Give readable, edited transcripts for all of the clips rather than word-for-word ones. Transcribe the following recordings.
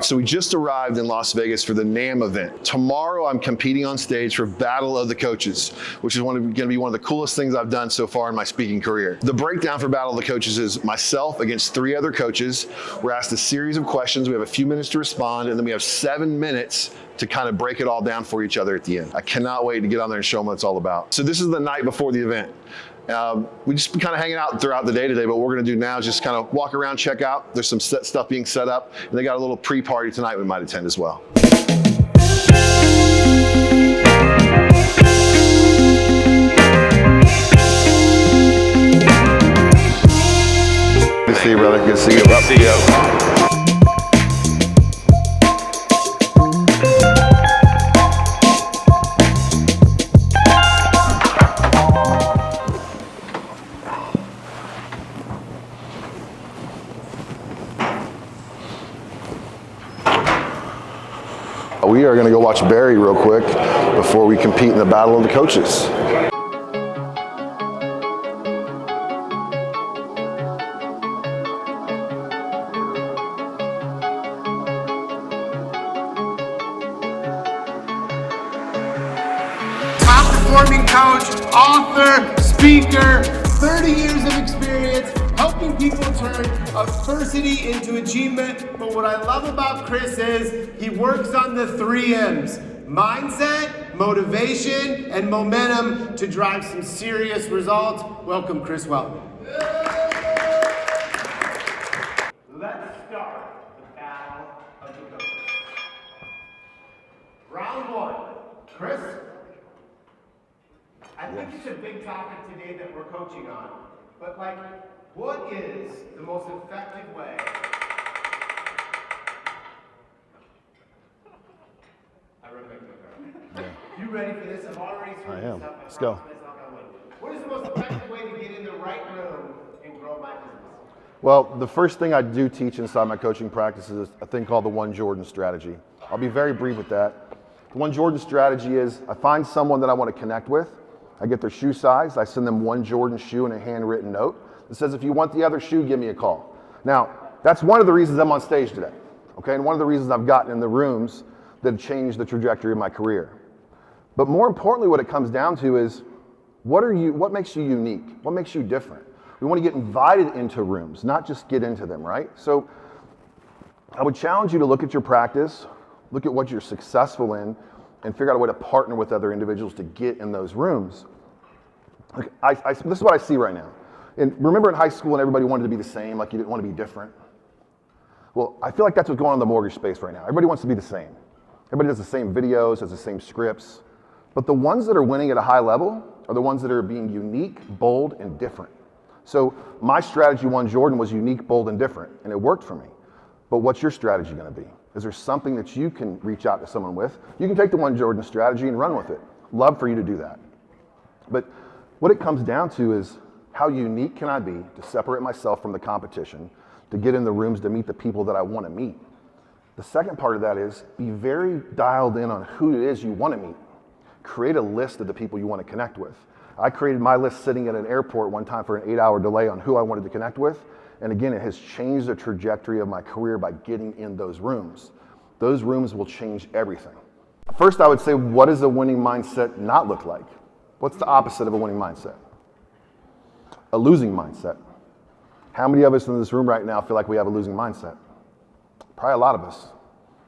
right, so we just arrived in Las Vegas for the NAMB event. Tomorrow I'm competing on stage for Battle of the Coaches, which is going to be one of the coolest things I've done so far in my speaking career. The breakdown for Battle of the Coaches is myself against 3 other coaches. We're asked a series of questions. We have a few minutes to respond, and then we have 7 minutes to kind of break it all down for each other at the end. I cannot wait to get on there and show them what it's all about. So this is the night before the event. We just been kind of hanging out throughout the day today, but what we're gonna do now is just kind of walk around, check out. There's some stuff being set up, and they got a little pre-party tonight we might attend as well. Good to see you, brother. Good to see you. Good to see you. We are going to go watch Barry real quick before we compete in the Battle of the Coaches. Top performing coach, author, speaker, 30 years of experience, helping people turn adversity into achievement. But what I love about Chris is he works on the 3 M's: mindset, motivation, and momentum to drive some serious results. Welcome, Chris Welton. Let's start the Battle of the Coaches. Round 1. Chris, I think it's a big topic today that we're coaching on, but what is the most effective way You ready for this? I've already started this up. Let's go. What is the most effective way to get in the right room and grow my business? Well, the first thing I do teach inside my coaching practice is a thing called the One Jordan strategy. I'll be very brief with that. The One Jordan strategy is I find someone that I want to connect with. I get their shoe size. I send them one Jordan shoe and a handwritten note that says, if you want the other shoe, give me a call. Now, that's one of the reasons I'm on stage today, okay? And one of the reasons I've gotten in the rooms that have changed the trajectory of my career. But more importantly, what it comes down to is, what makes you unique? What makes you different? We want to get invited into rooms, not just get into them, right? So I would challenge you to look at your practice, look at what you're successful in, and figure out a way to partner with other individuals to get in those rooms. This is what I see right now. And remember in high school when everybody wanted to be the same, like you didn't want to be different? Well, I feel like that's what's going on in the mortgage space right now. Everybody wants to be the same. Everybody does the same videos, has the same scripts. But the ones that are winning at a high level are the ones that are being unique, bold, and different. So my strategy, One Jordan, was unique, bold, and different, and it worked for me. But what's your strategy going to be? Is there something that you can reach out to someone with? You can take the One Jordan strategy and run with it. Love for you to do that. But what it comes down to is, how unique can I be to separate myself from the competition, to get in the rooms to meet the people that I want to meet? The second part of that is, be very dialed in on who it is you want to meet. Create a list of the people you want to connect with. I created my list sitting at an airport one time for an 8-hour delay on who I wanted to connect with. And again, it has changed the trajectory of my career by getting in those rooms. Those rooms will change everything. First, I would say, what does a winning mindset not look like? What's the opposite of a winning mindset? A losing mindset. How many of us in this room right now feel like we have a losing mindset? Probably a lot of us,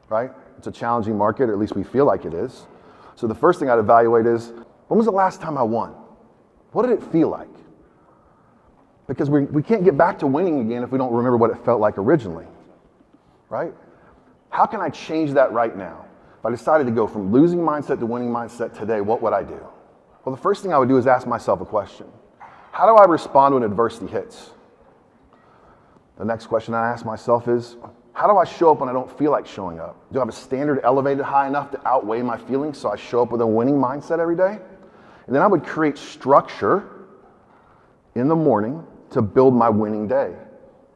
right? It's a challenging market, or at least we feel like it is. So the first thing I'd evaluate is, when was the last time I won? What did it feel like? Because we can't get back to winning again if we don't remember what it felt like originally, right? How can I change that right now? If I decided to go from losing mindset to winning mindset today, what would I do? Well, the first thing I would do is ask myself a question. How do I respond when adversity hits? The next question I ask myself is, how do I show up when I don't feel like showing up? Do I have a standard elevated high enough to outweigh my feelings so I show up with a winning mindset every day? And then I would create structure in the morning to build my winning day.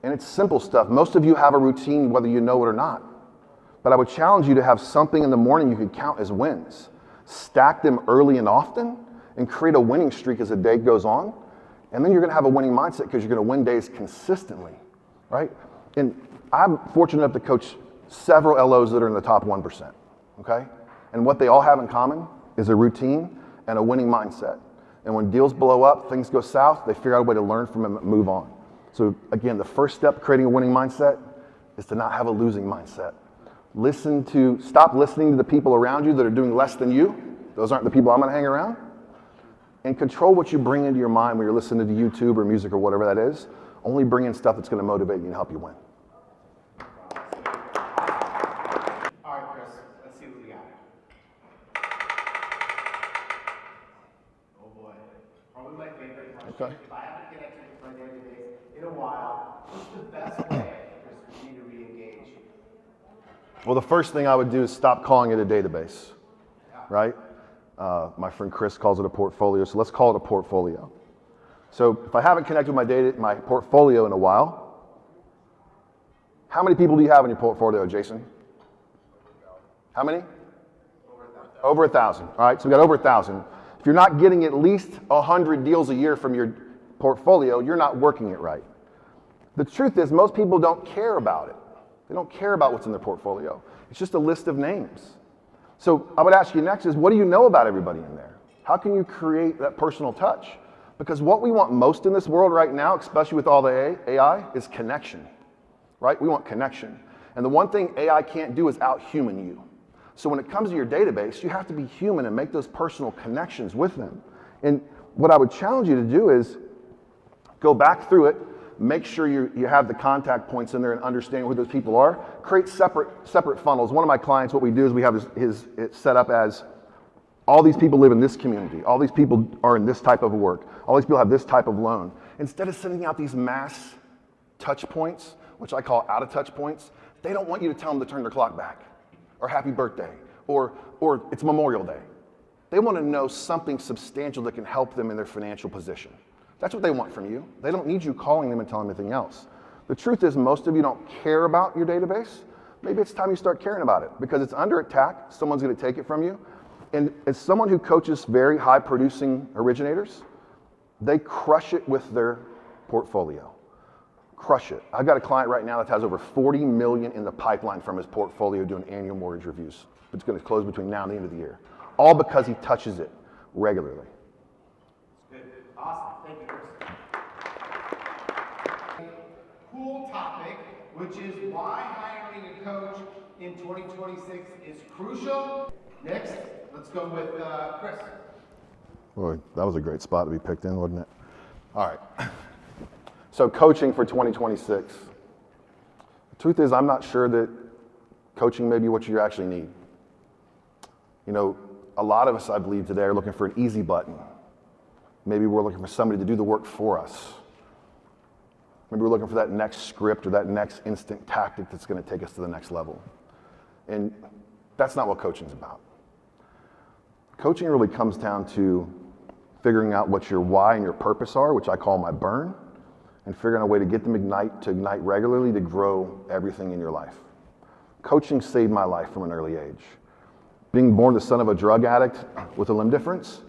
And it's simple stuff. Most of you have a routine whether you know it or not. But I would challenge you to have something in the morning you could count as wins. Stack them early and often and create a winning streak as the day goes on. And then you're going to have a winning mindset because you're going to win days consistently, right? And I'm fortunate enough to coach several LOs that are in the top 1%, okay? And what they all have in common is a routine and a winning mindset. And when deals blow up, things go south, they figure out a way to learn from them and move on. So again, the first step creating a winning mindset is to not have a losing mindset. Stop listening to the people around you that are doing less than you. Those aren't the people I'm gonna hang around. And control what you bring into your mind when you're listening to YouTube or music or whatever that is. Only bring in stuff that's gonna motivate you and help you win. All right, Chris, let's see what we got. Oh boy, probably my favorite question. Okay. If I haven't connected with my database in a while, what's the best way, Chris, for me to re-engage? Well, the first thing I would do is stop calling it a database, right? My friend Chris calls it a portfolio, so let's call it a portfolio. So if I haven't connected with my portfolio in a while, how many people do you have in your portfolio, Jason? How many? Over 1,000. All right, so we got over 1,000. If you're not getting at least 100 deals a year from your portfolio, you're not working it right. The truth is, most people don't care about it. They don't care about what's in their portfolio. It's just a list of names. So I would ask you next is, what do you know about everybody in there? How can you create that personal touch? Because what we want most in this world right now, especially with all the AI, is connection, right? We want connection. And the one thing AI can't do is out-human you. So when it comes to your database, you have to be human and make those personal connections with them. And what I would challenge you to do is go back through it, make sure you have the contact points in there and understand who those people are. Create separate funnels. One of my clients, what we do is we have it set up as all these people live in this community. All these people are in this type of work. All these people have this type of loan. Instead of sending out these mass touch points, which I call out of touch points, they don't want you to tell them to turn their clock back or happy birthday or it's Memorial Day. They want to know something substantial that can help them in their financial position. That's what they want from you. They don't need you calling them and telling them anything else. The truth is, most of you don't care about your database. Maybe it's time you start caring about it because it's under attack. Someone's going to take it from you. And as someone who coaches very high producing originators, they crush it with their portfolio. Crush it. I've got a client right now that has over 40 million in the pipeline from his portfolio doing annual mortgage reviews. It's going to close between now and the end of the year. All because he touches it regularly. Good. Awesome. Thank you, Chris. Cool topic, which is why hiring a coach in 2026 is crucial. Next, let's go with Chris. Boy, that was a great spot to be picked in, wasn't it? All right. So coaching for 2026. The truth is, I'm not sure that coaching may be what you actually need. You know, a lot of us, I believe, today are looking for an easy button. Maybe we're looking for somebody to do the work for us. Maybe we're looking for that next script or that next instant tactic that's going to take us to the next level. And that's not what coaching's about. Coaching really comes down to figuring out what your why and your purpose are, which I call my burn, and figuring out a way to get them to ignite regularly to grow everything in your life. Coaching saved my life from an early age. Being born the son of a drug addict with a limb difference,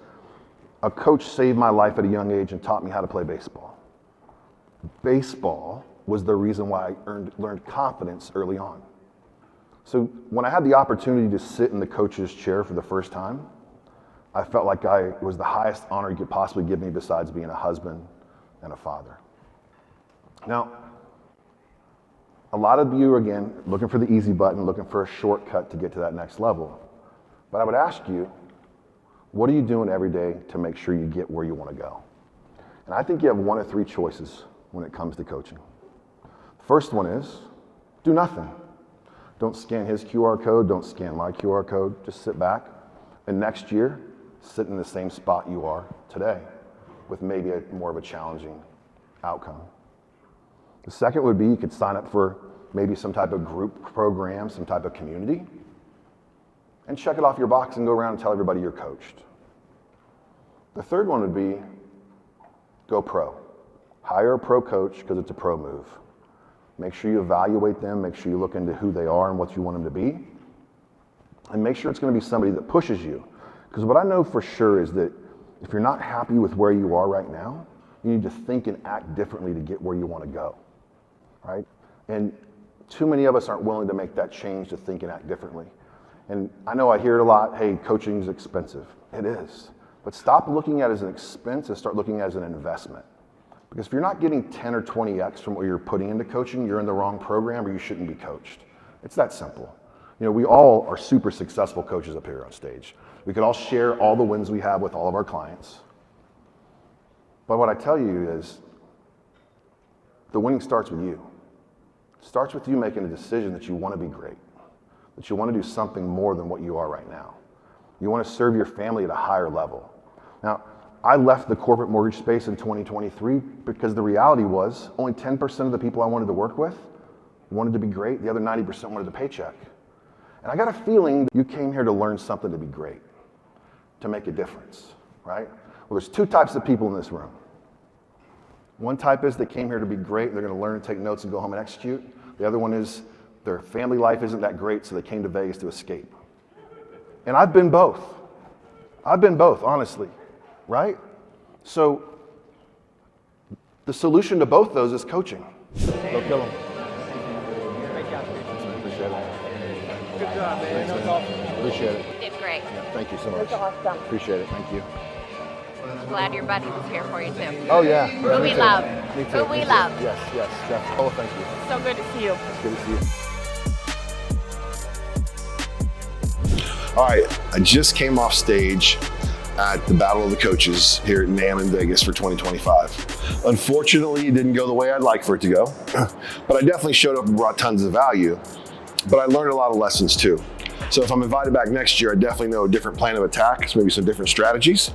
a coach saved my life at a young age and taught me how to play baseball. Baseball was the reason why I learned confidence early on. So when I had the opportunity to sit in the coach's chair for the first time, I felt like it was the highest honor you could possibly give me besides being a husband and a father. Now, a lot of you, again, looking for the easy button, looking for a shortcut to get to that next level. But I would ask you, what are you doing every day to make sure you get where you want to go? And I think you have one of three choices when it comes to coaching. The first one is, do nothing. Don't scan his QR code, don't scan my QR code, just sit back. And next year, sit in the same spot you are today with maybe more of a challenging outcome. The second would be you could sign up for maybe some type of group program, some type of community, and check it off your box and go around and tell everybody you're coached. The third one would be go pro. Hire a pro coach because it's a pro move. Make sure you evaluate them, make sure you look into who they are and what you want them to be, and make sure it's going to be somebody that pushes you. Because what I know for sure is that if you're not happy with where you are right now, you need to think and act differently to get where you want to go, right? And too many of us aren't willing to make that change to think and act differently. And I know I hear it a lot, hey, coaching is expensive. It is. But stop looking at it as an expense and start looking at it as an investment. Because if you're not getting 10 or 20x from what you're putting into coaching, you're in the wrong program or you shouldn't be coached. It's that simple. You know, we all are super successful coaches up here on stage. We could all share all the wins we have with all of our clients. But what I tell you is, the winning starts with you. It starts with you making a decision that you want to be great, that you want to do something more than what you are right now. You want to serve your family at a higher level. Now, I left the corporate mortgage space in 2023 because the reality was only 10% of the people I wanted to work with wanted to be great. The other 90% wanted a paycheck. And I got a feeling that you came here to learn something to be great, to make a difference, right? Well, there's two types of people in this room. One type is they came here to be great. They're going to learn and take notes and go home and execute. The other one is their family life isn't that great, so they came to Vegas to escape. And I've been both. I've been both, honestly, right? So the solution to both those is coaching. Go kill them. Great job, Appreciate it. Good job, man. That was awesome. Appreciate it. You did great. Yeah, thank you so much. That's awesome. Appreciate it. Thank you. Glad your buddy was here for you too. Oh yeah. Who we love. Who we love. Yes, yes, definitely. Oh, thank you. So good to see you. It's good to see you. All right, I just came off stage at the Battle of the Coaches here at NAMB in Vegas for 2025. Unfortunately, it didn't go the way I'd like for it to go, but I definitely showed up and brought tons of value, but I learned a lot of lessons too. So if I'm invited back next year, I definitely know a different plan of attack, maybe some different strategies.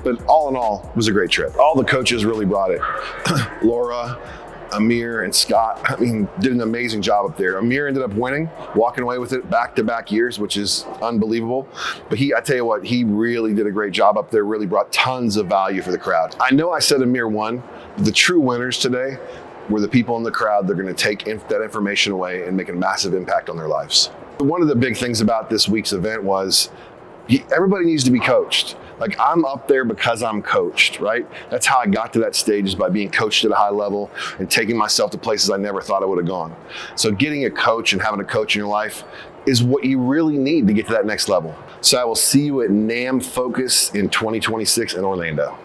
But all in all, it was a great trip. All the coaches really brought it. Laura, Amir, and Scott, I mean, did an amazing job up there. Amir ended up winning, walking away with it back-to-back years, which is unbelievable. But I tell you what, he really did a great job up there, really brought tons of value for the crowd. I know I said Amir won. The true winners today were the people in the crowd that are gonna take that information away and make a massive impact on their lives. One of the big things about this week's event was everybody needs to be coached. Like, I'm up there because I'm coached, right? That's how I got to that stage, is by being coached at a high level and taking myself to places I never thought I would have gone. So getting a coach and having a coach in your life is what you really need to get to that next level. So I will see you at NAMB Focus in 2026 in Orlando.